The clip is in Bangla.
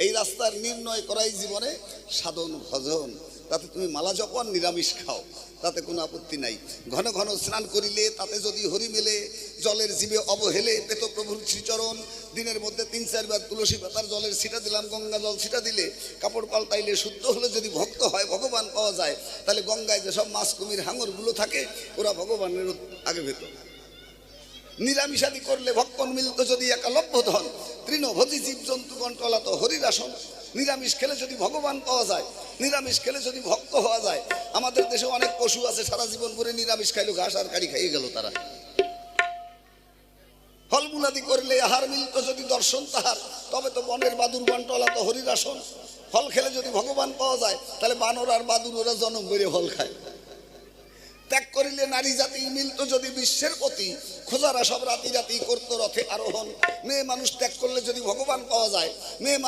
এই রাস্তার নির্ণয় করাই জীবনে সাধন ভজন। তাতে তুমি মালা জপন নিরামিষ খাও, তাতে কোনো আপত্তি নাই। ঘন ঘন স্নান করিলে তাতে যদি হরি মেলে, জলের জীবে অবহেলে পেত প্রভুর শ্রীচরণ। দিনের মধ্যে 3-4 বার তুলসী পাতার জলের ছিটা দিলাম, গঙ্গা জল ছিটা দিলে, কাপড় পাল্টাইলে, শুদ্ধ হলে যদি ভক্ত হয়, ভগবান পাওয়া যায়। তাহলে গঙ্গায় যেসব মাছ কুমির হাঙরগুলো থাকে ওরা ভগবানের আগে ভেতর। নিরামিষাদি করলে ভক্ষণ মিলত যদি একালভ্য ধন, তৃণভোজী জীবজন্তু কণ্ঠলাত হরির আসন। নিরামিষ খেলে যদি ভগবান পাওয়া যায়, নিরামিষ খেলে যদি ভক্ত হওয়া যায়। আমাদের দেশে অনেক পশু আছে সারা জীবন ভরে নিরামিষ খাইলো, ঘাস আর কাড়ি খাইয়ে গেল তারা। ফলমূলাদি করলে আহার মিলত যদি দর্শন তাহার, তবে তো বনের বাদুর কণ্ঠলাত হরির আসন। ফল খেলে যদি ভগবান পাওয়া যায়, তাহলে বানর আর বাদুর ওরা জনম বেড়ে ফল খায়। ত্যাগ করিলে নারী জাতি মিলত যদি বিশ্বের প্রতি, খোঁজারা সব রাতি রাতি করতো রথে আরোহণ। মেয়ে মানুষ ত্যাগ করলে যদি ভগবান পাওয়া যায়, মেয়ে